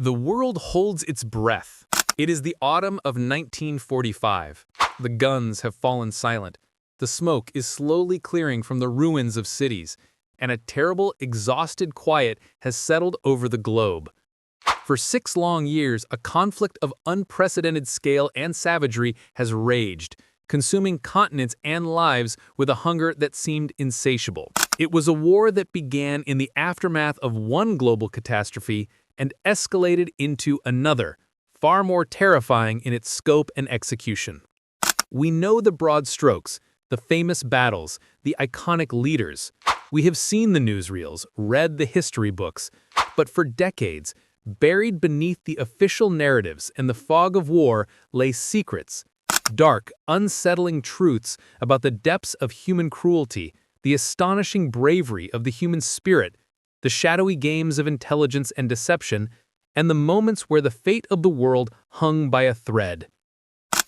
The world holds its breath. It is the autumn of 1945. The guns have fallen silent. The smoke is slowly clearing from the ruins of cities, and a terrible, exhausted quiet has settled over the globe. For 6 long years, a conflict of unprecedented scale and savagery has raged, consuming continents and lives with a hunger that seemed insatiable. It was a war that began in the aftermath of one global catastrophe and escalated into another, far more terrifying in its scope and execution. We know the broad strokes, the famous battles, the iconic leaders. We have seen the newsreels, read the history books, but for decades, buried beneath the official narratives and the fog of war lay secrets, dark, unsettling truths about the depths of human cruelty, the astonishing bravery of the human spirit, the shadowy games of intelligence and deception, and the moments where the fate of the world hung by a thread.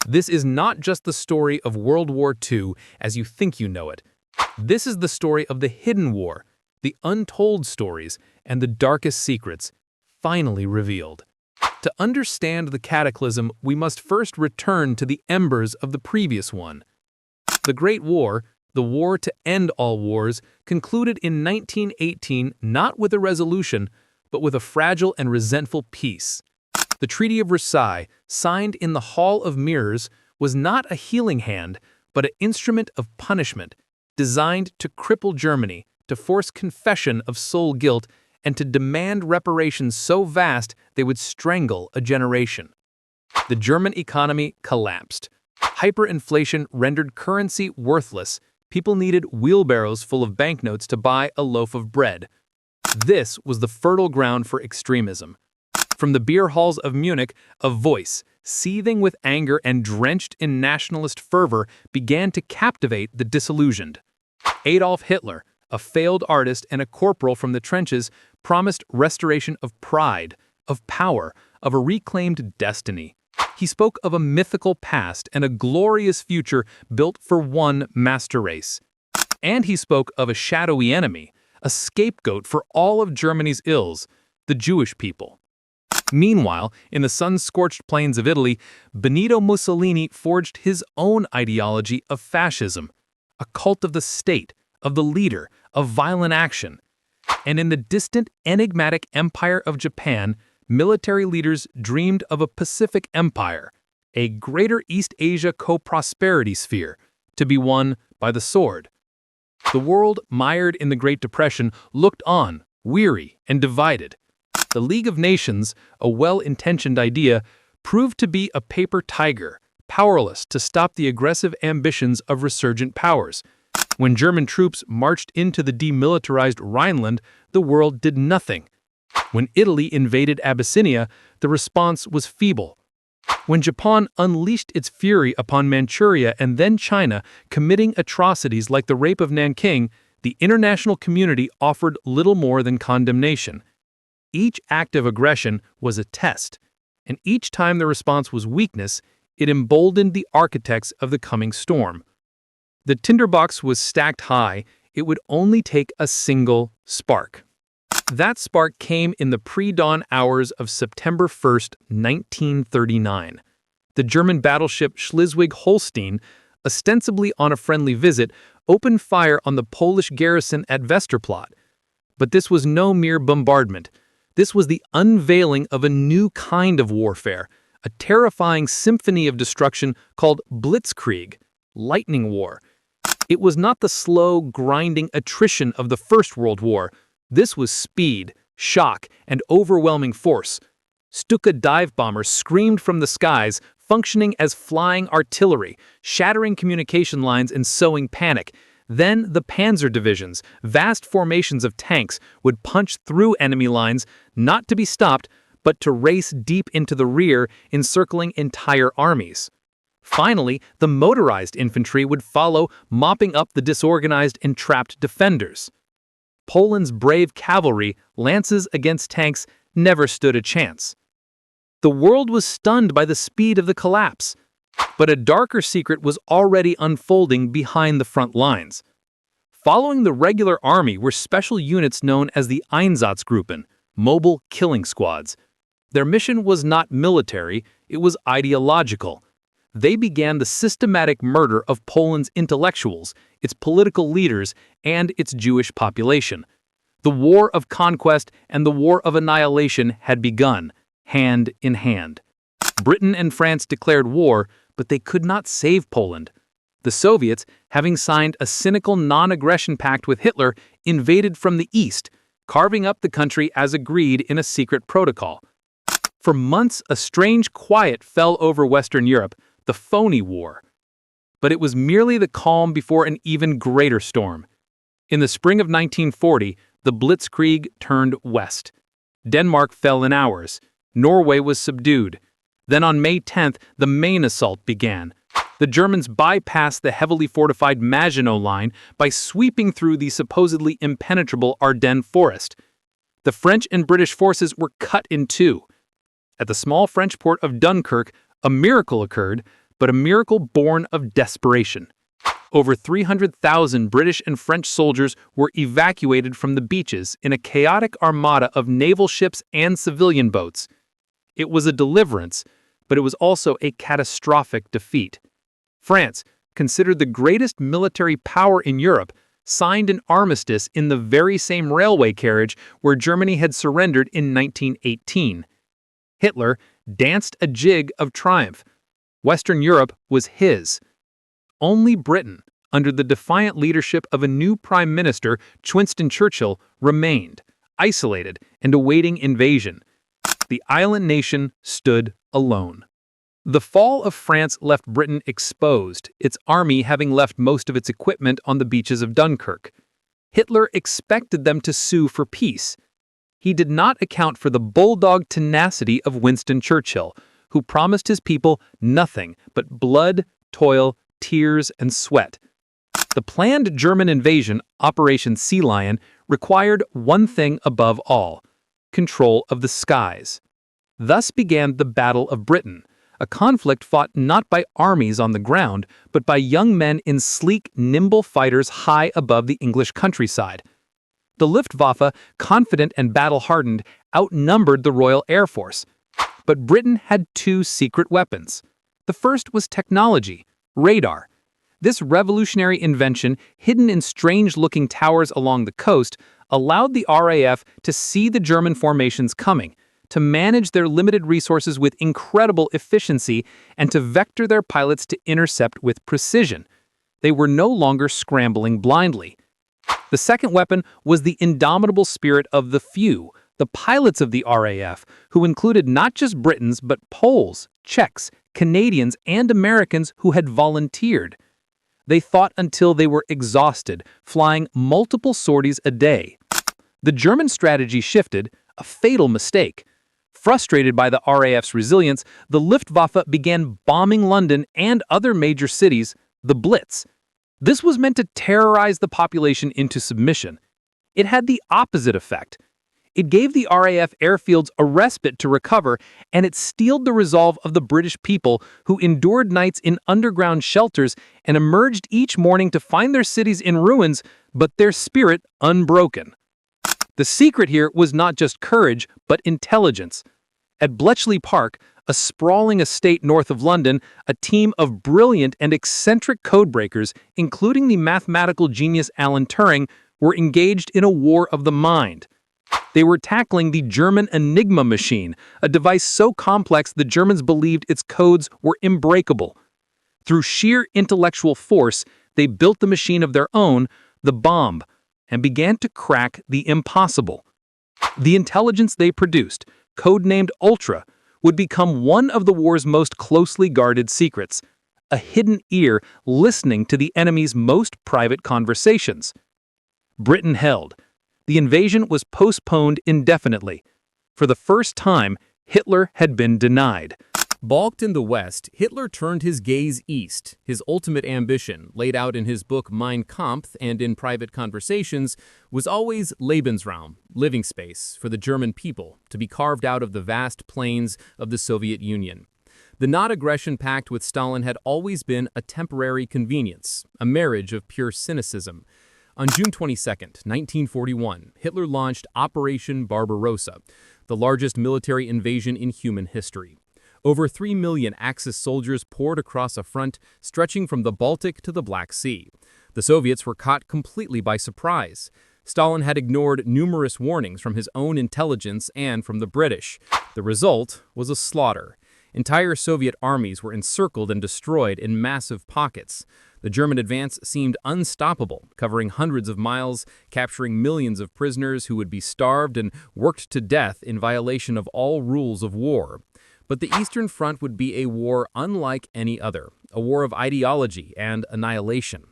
This is not just the story of World War II as you think you know it. This is the story of the hidden war, the untold stories, and the darkest secrets, finally revealed. To understand the cataclysm, we must first return to the embers of the previous one. The Great War, the war to end all wars, concluded in 1918 not with a resolution, but with a fragile and resentful peace. The Treaty of Versailles, signed in the Hall of Mirrors, was not a healing hand, but an instrument of punishment, designed to cripple Germany, to force confession of soul guilt, and to demand reparations so vast they would strangle a generation. The German economy collapsed. Hyperinflation rendered currency worthless. People needed wheelbarrows full of banknotes to buy a loaf of bread. This was the fertile ground for extremism. From the beer halls of Munich, a voice, seething with anger and drenched in nationalist fervor, began to captivate the disillusioned. Adolf Hitler, a failed artist and a corporal from the trenches, promised restoration of pride, of power, of a reclaimed destiny. He spoke of a mythical past and a glorious future built for one master race. And he spoke of a shadowy enemy, a scapegoat for all of Germany's ills, the Jewish people. Meanwhile, in the sun-scorched plains of Italy, Benito Mussolini forged his own ideology of fascism, a cult of the state, of the leader, of violent action. And in the distant, enigmatic empire of Japan, military leaders dreamed of a Pacific empire, a greater East Asia co-prosperity sphere, to be won by the sword. The world, mired in the Great Depression, looked on, weary and divided. The League of Nations, a well-intentioned idea, proved to be a paper tiger, powerless to stop the aggressive ambitions of resurgent powers. When German troops marched into the demilitarized Rhineland, the world did nothing. When Italy invaded Abyssinia, the response was feeble. When Japan unleashed its fury upon Manchuria and then China, committing atrocities like the rape of Nanking, the international community offered little more than condemnation. Each act of aggression was a test, and each time the response was weakness, it emboldened the architects of the coming storm. The tinderbox was stacked high. It would only take a single spark. That spark came in the pre-dawn hours of September 1st, 1939. The German battleship Schleswig-Holstein, ostensibly on a friendly visit, opened fire on the Polish garrison at Westerplatte. But this was no mere bombardment. This was the unveiling of a new kind of warfare, a terrifying symphony of destruction called Blitzkrieg, lightning war. It was not the slow, grinding attrition of the First World War. This was speed, shock, and overwhelming force. Stuka dive bombers screamed from the skies, functioning as flying artillery, shattering communication lines and sowing panic. Then the panzer divisions, vast formations of tanks, would punch through enemy lines, not to be stopped, but to race deep into the rear, encircling entire armies. Finally, the motorized infantry would follow, mopping up the disorganized and trapped defenders. Poland's brave cavalry, lances against tanks, never stood a chance. The world was stunned by the speed of the collapse. But a darker secret was already unfolding behind the front lines. Following the regular army were special units known as the Einsatzgruppen, mobile killing squads. Their mission was not military, it was ideological. They began the systematic murder of Poland's intellectuals, its political leaders, and its Jewish population. The war of conquest and the war of annihilation had begun, hand in hand. Britain and France declared war, but they could not save Poland. The Soviets, having signed a cynical non-aggression pact with Hitler, invaded from the east, carving up the country as agreed in a secret protocol. For months, a strange quiet fell over Western Europe, the phony war. But it was merely the calm before an even greater storm. In the spring of 1940, the Blitzkrieg turned west. Denmark fell in hours. Norway was subdued. Then on May 10th, the main assault began. The Germans bypassed the heavily fortified Maginot Line by sweeping through the supposedly impenetrable Ardennes forest. The French and British forces were cut in two. At the small French port of Dunkirk, a miracle occurred, but a miracle born of desperation. Over 300,000 British and French soldiers were evacuated from the beaches in a chaotic armada of naval ships and civilian boats. It was a deliverance, but it was also a catastrophic defeat. France, considered the greatest military power in Europe, signed an armistice in the very same railway carriage where Germany had surrendered in 1918. Hitler danced a jig of triumph. Western Europe was his. Only Britain, under the defiant leadership of a new Prime Minister, Winston Churchill, remained, isolated and awaiting invasion. The island nation stood alone. The fall of France left Britain exposed, its army having left most of its equipment on the beaches of Dunkirk. Hitler expected them to sue for peace. He did not account for the bulldog tenacity of Winston Churchill, who promised his people nothing but blood, toil, tears, and sweat. The planned German invasion, Operation Sea Lion, required one thing above all: control of the skies. Thus began the Battle of Britain, a conflict fought not by armies on the ground, but by young men in sleek, nimble fighters high above the English countryside. The Luftwaffe, confident and battle-hardened, outnumbered the Royal Air Force. But Britain had two secret weapons. The first was technology, radar. This revolutionary invention, hidden in strange-looking towers along the coast, allowed the RAF to see the German formations coming, to manage their limited resources with incredible efficiency, and to vector their pilots to intercept with precision. They were no longer scrambling blindly. The second weapon was the indomitable spirit of the few, the pilots of the RAF, who included not just Britons but Poles, Czechs, Canadians, and Americans who had volunteered. They fought until they were exhausted, flying multiple sorties a day. The German strategy shifted, a fatal mistake. Frustrated by the RAF's resilience, the Luftwaffe began bombing London and other major cities, the Blitz. This was meant to terrorize the population into submission. It had the opposite effect. It gave the RAF airfields a respite to recover, and it steeled the resolve of the British people, who endured nights in underground shelters and emerged each morning to find their cities in ruins, but their spirit unbroken. The secret here was not just courage, but intelligence. At Bletchley Park, a sprawling estate north of London, a team of brilliant and eccentric codebreakers, including the mathematical genius Alan Turing, were engaged in a war of the mind. They were tackling the German Enigma machine, a device so complex the Germans believed its codes were unbreakable. Through sheer intellectual force, they built the machine of their own, the bomb, and began to crack the impossible. The intelligence they produced, codenamed Ultra, would become one of the war's most closely guarded secrets, a hidden ear listening to the enemy's most private conversations. Britain held. The invasion was postponed indefinitely. For the first time, Hitler had been denied. Balked in the West, Hitler turned his gaze east. His ultimate ambition, laid out in his book Mein Kampf and in private conversations, was always Lebensraum, living space, for the German people, to be carved out of the vast plains of the Soviet Union. The non-aggression pact with Stalin had always been a temporary convenience, a marriage of pure cynicism. On June 22, 1941, Hitler launched Operation Barbarossa. the largest military invasion in human history. Over 3 million Axis soldiers poured across a front stretching from the Baltic to the Black Sea. The Soviets were caught completely by surprise. Stalin had ignored numerous warnings from his own intelligence and from the British. The result was a slaughter. Entire Soviet armies were encircled and destroyed in massive pockets. The German advance seemed unstoppable, covering hundreds of miles, capturing millions of prisoners who would be starved and worked to death in violation of all rules of war. But the Eastern Front would be a war unlike any other, a war of ideology and annihilation.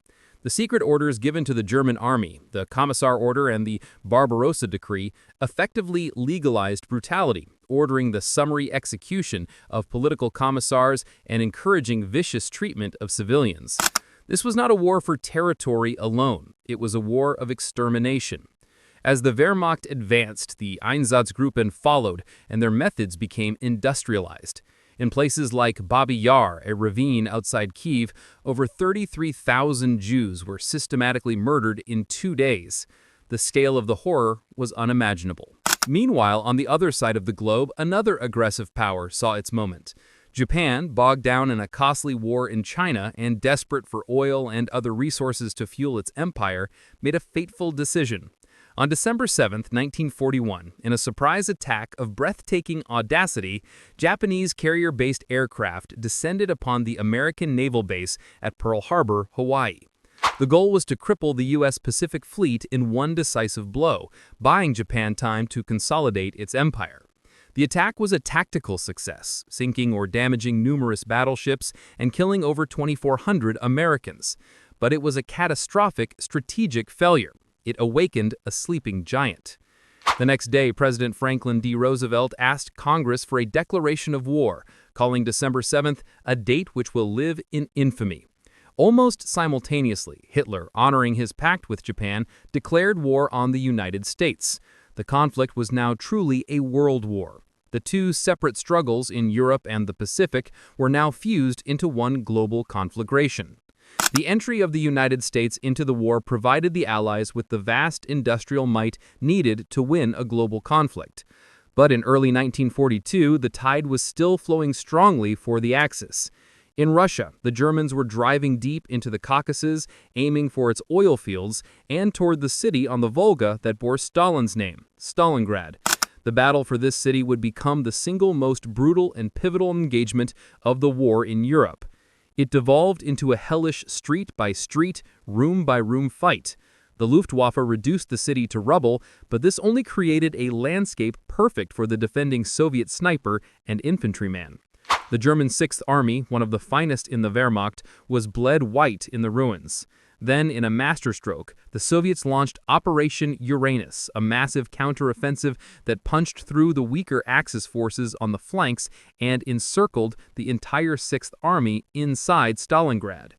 The secret orders given to the German army, the Commissar Order and the Barbarossa Decree, effectively legalized brutality, ordering the summary execution of political commissars and encouraging vicious treatment of civilians. This was not a war for territory alone. It was a war of extermination. As the Wehrmacht advanced, the Einsatzgruppen followed, and their methods became industrialized. In places like Babi Yar, a ravine outside Kyiv, over 33,000 Jews were systematically murdered in 2 days. The scale of the horror was unimaginable. Meanwhile, on the other side of the globe, another aggressive power saw its moment. Japan, bogged down in a costly war in China and desperate for oil and other resources to fuel its empire, made a fateful decision. On December 7, 1941, in a surprise attack of breathtaking audacity, Japanese carrier-based aircraft descended upon the American naval base at Pearl Harbor, Hawaii. The goal was to cripple the U.S. Pacific Fleet in one decisive blow, buying Japan time to consolidate its empire. The attack was a tactical success, sinking or damaging numerous battleships and killing over 2,400 Americans. But it was a catastrophic strategic failure. It awakened a sleeping giant. The next day, President Franklin D. Roosevelt asked Congress for a declaration of war, calling December 7th a date which will live in infamy. Almost simultaneously, Hitler, honoring his pact with Japan, declared war on the United States. The conflict was now truly a world war. The two separate struggles in Europe and the Pacific were now fused into one global conflagration. The entry of the United States into the war provided the Allies with the vast industrial might needed to win a global conflict. But in early 1942, the tide was still flowing strongly for the Axis. In Russia, the Germans were driving deep into the Caucasus, aiming for its oil fields, and toward the city on the Volga that bore Stalin's name, Stalingrad. The battle for this city would become the single most brutal and pivotal engagement of the war in Europe. It devolved into a hellish street-by-street, room-by-room fight. The Luftwaffe reduced the city to rubble, but this only created a landscape perfect for the defending Soviet sniper and infantryman. The German Sixth Army, one of the finest in the Wehrmacht, was bled white in the ruins. Then, in a masterstroke, the Soviets launched Operation Uranus, a massive counteroffensive that punched through the weaker Axis forces on the flanks and encircled the entire Sixth Army inside Stalingrad.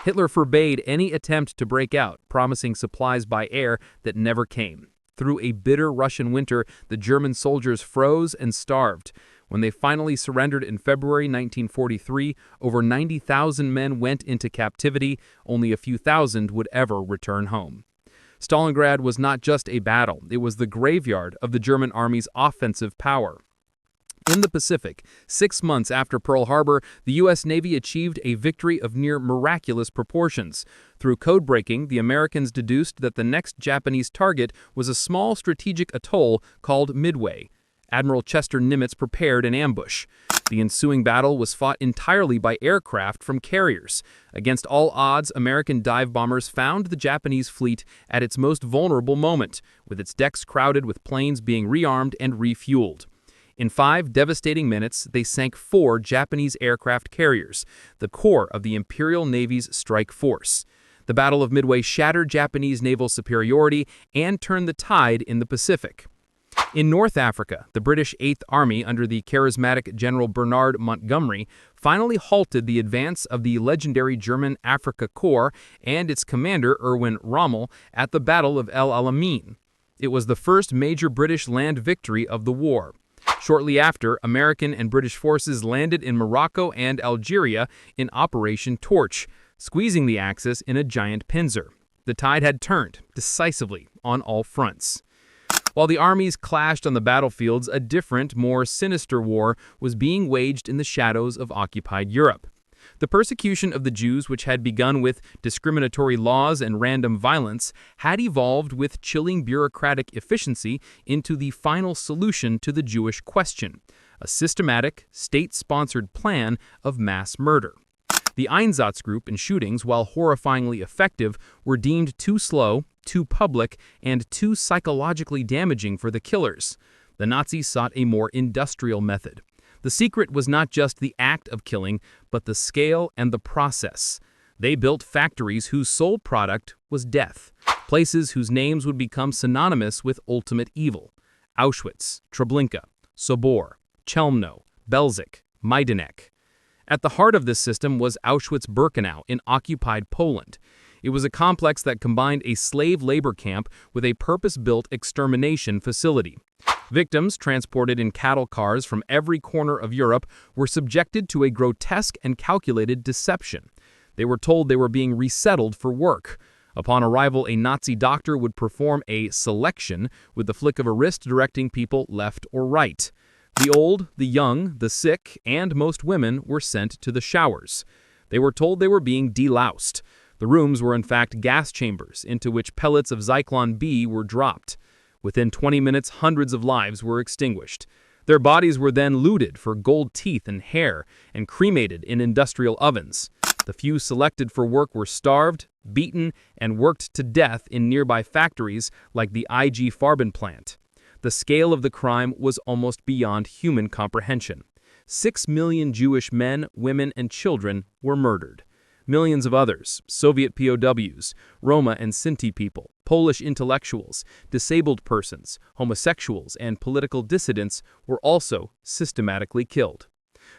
Hitler forbade any attempt to break out, promising supplies by air that never came. Through a bitter Russian winter, the German soldiers froze and starved. When they finally surrendered in February 1943, over 90,000 men went into captivity. Only a few thousand would ever return home. Stalingrad was not just a battle, it was the graveyard of the German army's offensive power. In the Pacific, 6 months after Pearl Harbor, the U.S. Navy achieved a victory of near miraculous proportions. Through code-breaking, the Americans deduced that the next Japanese target was a small strategic atoll called Midway. Admiral Chester Nimitz prepared an ambush. The ensuing battle was fought entirely by aircraft from carriers. Against all odds, American dive bombers found the Japanese fleet at its most vulnerable moment, with its decks crowded with planes being rearmed and refueled. In 5 devastating minutes, they sank 4 Japanese aircraft carriers, the core of the Imperial Navy's strike force. The Battle of Midway shattered Japanese naval superiority and turned the tide in the Pacific. In North Africa, the British Eighth Army under the charismatic General Bernard Montgomery finally halted the advance of the legendary German Afrika Korps and its commander Erwin Rommel at the Battle of El Alamein. It was the first major British land victory of the war. Shortly after, American and British forces landed in Morocco and Algeria in Operation Torch, squeezing the Axis in a giant pincer. The tide had turned decisively on all fronts. While the armies clashed on the battlefields, a different, more sinister war was being waged in the shadows of occupied Europe. The persecution of the Jews, which had begun with discriminatory laws and random violence, had evolved with chilling bureaucratic efficiency into the final solution to the Jewish question, a systematic, state-sponsored plan of mass murder. The Einsatz group and shootings, while horrifyingly effective, were deemed too slow, too public, and too psychologically damaging for the killers. The Nazis sought a more industrial method. The secret was not just the act of killing, but the scale and the process. They built factories whose sole product was death, places whose names would become synonymous with ultimate evil: Auschwitz, Treblinka, Sobor, Chelmno, Belzec, Majdanek. At the heart of this system was Auschwitz-Birkenau in occupied Poland. It was a complex that combined a slave labor camp with a purpose-built extermination facility. Victims, transported in cattle cars from every corner of Europe, were subjected to a grotesque and calculated deception. They were told they were being resettled for work. Upon arrival, a Nazi doctor would perform a selection with the flick of a wrist directing people left or right. The old, the young, the sick, and most women were sent to the showers. They were told they were being deloused. The rooms were in fact gas chambers into which pellets of Zyklon B were dropped. Within 20 minutes, hundreds of lives were extinguished. Their bodies were then looted for gold teeth and hair and cremated in industrial ovens. The few selected for work were starved, beaten, and worked to death in nearby factories like the IG Farben plant. The scale of the crime was almost beyond human comprehension. 6 million Jewish men, women, and children were murdered. Millions of others, Soviet POWs, Roma and Sinti people, Polish intellectuals, disabled persons, homosexuals, and political dissidents were also systematically killed.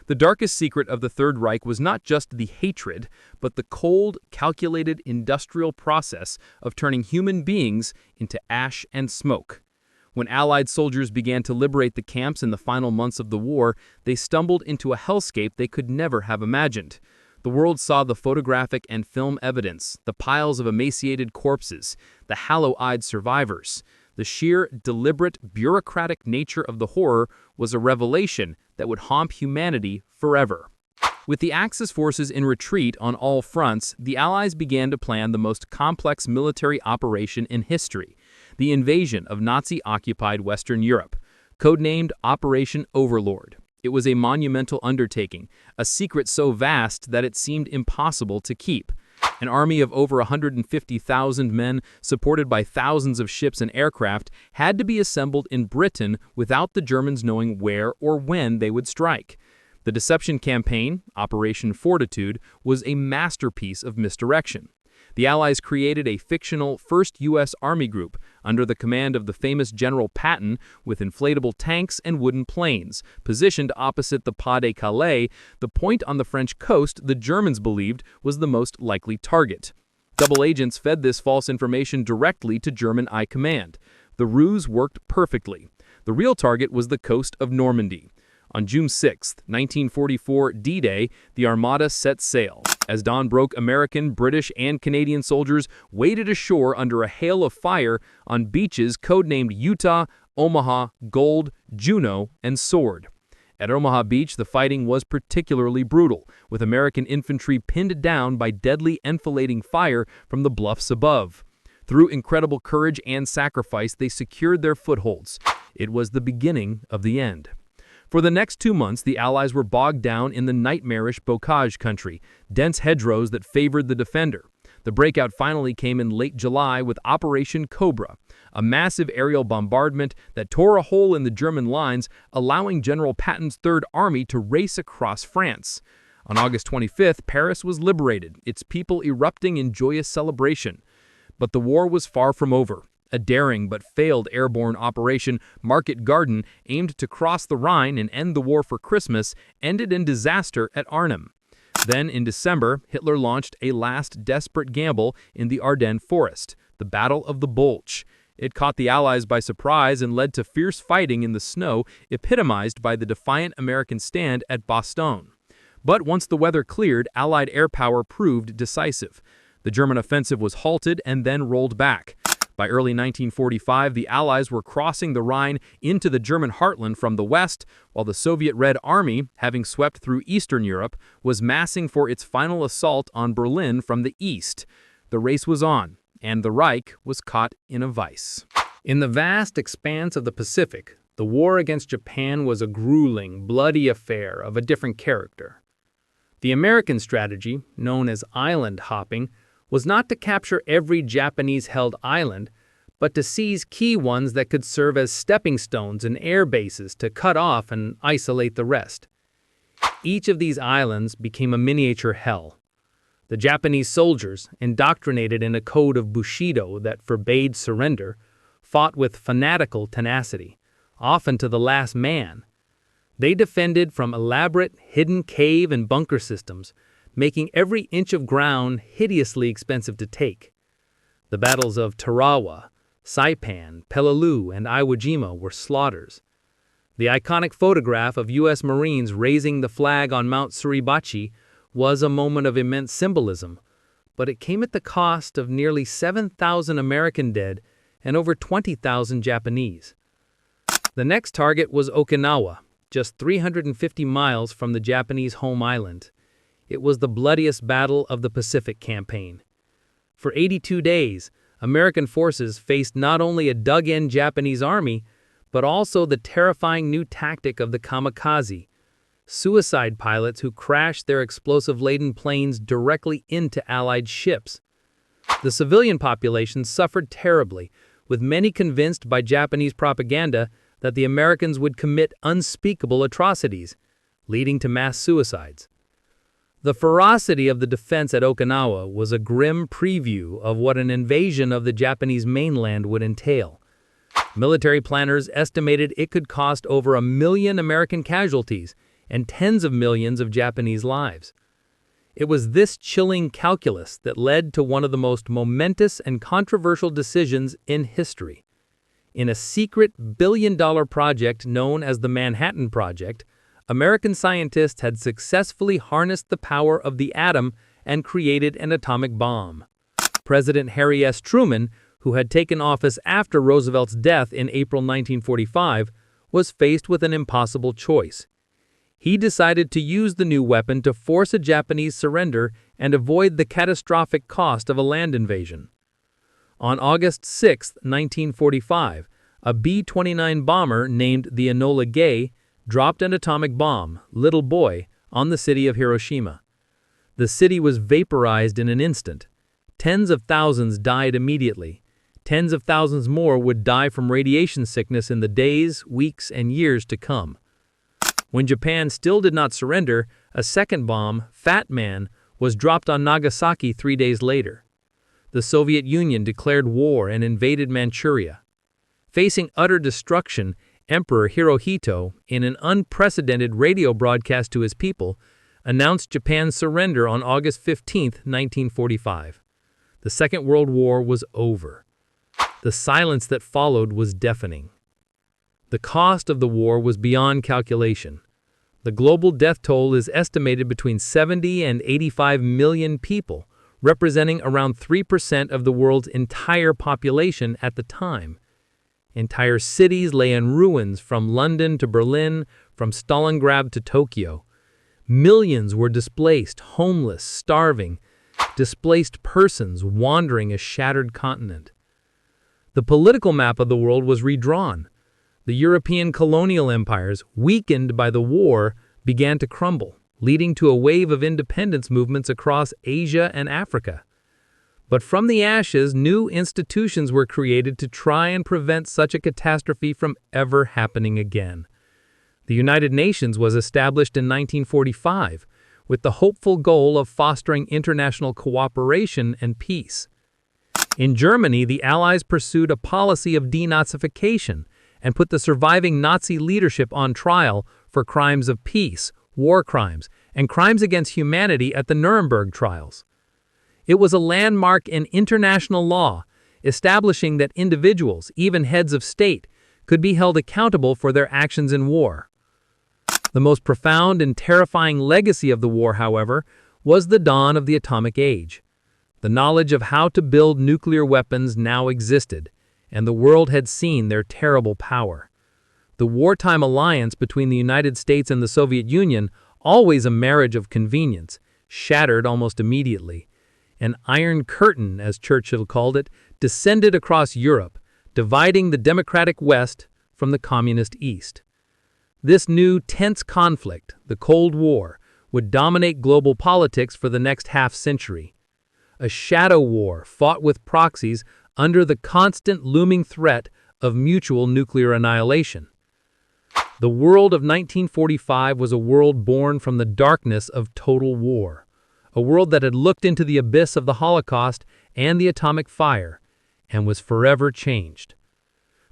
The darkest secret of the Third Reich was not just the hatred, but the cold, calculated industrial process of turning human beings into ash and smoke. When Allied soldiers began to liberate the camps in the final months of the war, they stumbled into a hellscape they could never have imagined. The world saw the photographic and film evidence, the piles of emaciated corpses, the hollow-eyed survivors. The sheer, deliberate, bureaucratic nature of the horror was a revelation that would haunt humanity forever. With the Axis forces in retreat on all fronts, the Allies began to plan the most complex military operation in history: the invasion of Nazi-occupied Western Europe, codenamed Operation Overlord. It was a monumental undertaking, a secret so vast that it seemed impossible to keep. An army of over 150,000 men, supported by thousands of ships and aircraft, had to be assembled in Britain without the Germans knowing where or when they would strike. The deception campaign, Operation Fortitude, was a masterpiece of misdirection. The Allies created a fictional 1st U.S. Army Group under the command of the famous General Patton with inflatable tanks and wooden planes, positioned opposite the Pas de Calais, the point on the French coast the Germans believed was the most likely target. Double agents fed this false information directly to German High Command. The ruse worked perfectly. The real target was the coast of Normandy. On June 6, 1944, D-Day, the Armada set sail. As dawn broke, American, British, and Canadian soldiers waded ashore under a hail of fire on beaches codenamed Utah, Omaha, Gold, Juno, and Sword. At Omaha Beach, the fighting was particularly brutal, with American infantry pinned down by deadly enfilading fire from the bluffs above. Through incredible courage and sacrifice, they secured their footholds. It was the beginning of the end. For the next 2 months, the Allies were bogged down in the nightmarish bocage country, dense hedgerows that favored the defender. The breakout finally came in late July with Operation Cobra, a massive aerial bombardment that tore a hole in the German lines, allowing General Patton's Third Army to race across France. On August 25th, Paris was liberated, its people erupting in joyous celebration. But the war was far from over. A daring but failed airborne operation, Market Garden, aimed to cross the Rhine and end the war for Christmas, ended in disaster at Arnhem. Then, in December, Hitler launched a last desperate gamble in the Ardennes forest, the Battle of the Bulge. It caught the Allies by surprise and led to fierce fighting in the snow, epitomized by the defiant American stand at Bastogne. But once the weather cleared, Allied air power proved decisive. The German offensive was halted and then rolled back. By early 1945, the Allies were crossing the Rhine into the German heartland from the west, while the Soviet Red Army, having swept through Eastern Europe, was massing for its final assault on Berlin from the east. The race was on, and the Reich was caught in a vice. In the vast expanse of the Pacific, the war against Japan was a grueling, bloody affair of a different character. The American strategy, known as island hopping, was not to capture every Japanese-held island, but to seize key ones that could serve as stepping stones and air bases to cut off and isolate the rest. Each of these islands became a miniature hell. The Japanese soldiers, indoctrinated in a code of Bushido that forbade surrender, fought with fanatical tenacity, often to the last man. They defended from elaborate, hidden cave and bunker systems, making every inch of ground hideously expensive to take. The battles of Tarawa, Saipan, Peleliu, and Iwo Jima were slaughters. The iconic photograph of U.S. Marines raising the flag on Mount Suribachi was a moment of immense symbolism, but it came at the cost of nearly 7,000 American dead and over 20,000 Japanese. The next target was Okinawa, just 350 miles from the Japanese home island. It was the bloodiest battle of the Pacific Campaign. For 82 days, American forces faced not only a dug-in Japanese army, but also the terrifying new tactic of the kamikaze, suicide pilots who crashed their explosive-laden planes directly into Allied ships. The civilian population suffered terribly, with many convinced by Japanese propaganda that the Americans would commit unspeakable atrocities, leading to mass suicides. The ferocity of the defense at Okinawa was a grim preview of what an invasion of the Japanese mainland would entail. Military planners estimated it could cost over 1 million American casualties and tens of millions of Japanese lives. It was this chilling calculus that led to one of the most momentous and controversial decisions in history. In a secret billion-dollar project known as the Manhattan Project, American scientists had successfully harnessed the power of the atom and created an atomic bomb. President Harry S. Truman, who had taken office after Roosevelt's death in April 1945, was faced with an impossible choice. He decided to use the new weapon to force a Japanese surrender and avoid the catastrophic cost of a land invasion. On August 6, 1945, a B-29 bomber named the Enola Gay dropped an atomic bomb, Little Boy, on the city of Hiroshima. The city was vaporized in an instant. Tens of thousands died immediately. Tens of thousands more would die from radiation sickness in the days, weeks, and years to come. When Japan still did not surrender, a second bomb, Fat Man, was dropped on Nagasaki 3 days later. The Soviet Union declared war and invaded Manchuria. Facing utter destruction, Emperor Hirohito, in an unprecedented radio broadcast to his people, announced Japan's surrender on August 15, 1945. The Second World War was over. The silence that followed was deafening. The cost of the war was beyond calculation. The global death toll is estimated between 70 and 85 million people, representing around 3% of the world's entire population at the time. Entire cities lay in ruins from London to Berlin, from Stalingrad to Tokyo. Millions were displaced, homeless, starving, displaced persons wandering a shattered continent. The political map of the world was redrawn. The European colonial empires, weakened by the war, began to crumble, leading to a wave of independence movements across Asia and Africa. But from the ashes, new institutions were created to try and prevent such a catastrophe from ever happening again. The United Nations was established in 1945 with the hopeful goal of fostering international cooperation and peace. In Germany, the Allies pursued a policy of denazification and put the surviving Nazi leadership on trial for crimes of peace, war crimes, and crimes against humanity at the Nuremberg trials. It was a landmark in international law, establishing that individuals, even heads of state, could be held accountable for their actions in war. The most profound and terrifying legacy of the war, however, was the dawn of the atomic age. The knowledge of how to build nuclear weapons now existed, and the world had seen their terrible power. The wartime alliance between the United States and the Soviet Union, always a marriage of convenience, shattered almost immediately. An iron curtain, as Churchill called it, descended across Europe, dividing the democratic West from the communist East. This new tense conflict, the Cold War, would dominate global politics for the next half-century. A shadow war fought with proxies under the constant looming threat of mutual nuclear annihilation. The world of 1945 was a world born from the darkness of total war, a world that had looked into the abyss of the Holocaust and the atomic fire, and was forever changed.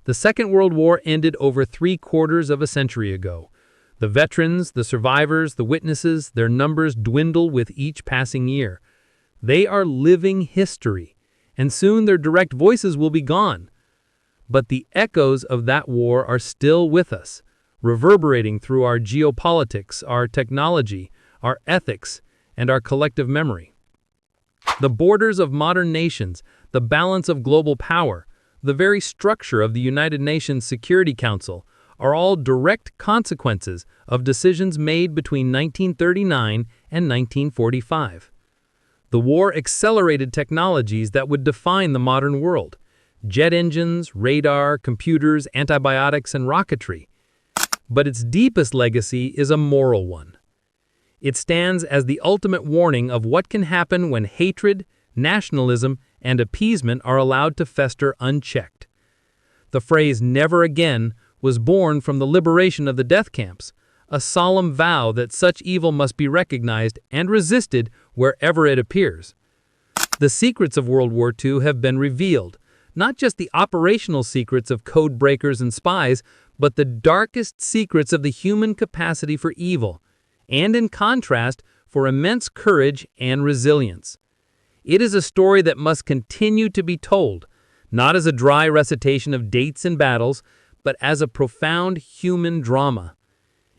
The Second World War ended over 3/4 of a century ago. The veterans, the survivors, the witnesses, their numbers dwindle with each passing year. They are living history, and soon their direct voices will be gone. But the echoes of that war are still with us, reverberating through our geopolitics, our technology, our ethics, and our collective memory. The borders of modern nations, the balance of global power, the very structure of the United Nations Security Council are all direct consequences of decisions made between 1939 and 1945. The war accelerated technologies that would define the modern world: jet engines, radar, computers, antibiotics, and rocketry. But its deepest legacy is a moral one. It stands as the ultimate warning of what can happen when hatred, nationalism, and appeasement are allowed to fester unchecked. The phrase "never again" was born from the liberation of the death camps, a solemn vow that such evil must be recognized and resisted wherever it appears. The secrets of World War II have been revealed, not just the operational secrets of code breakers and spies, but the darkest secrets of the human capacity for evil, and in contrast, for immense courage and resilience. It is a story that must continue to be told, not as a dry recitation of dates and battles, but as a profound human drama.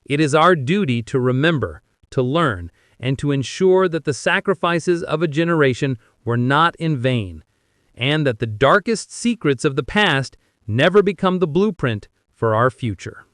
It is our duty to remember, to learn, and to ensure that the sacrifices of a generation were not in vain, and that the darkest secrets of the past never become the blueprint for our future.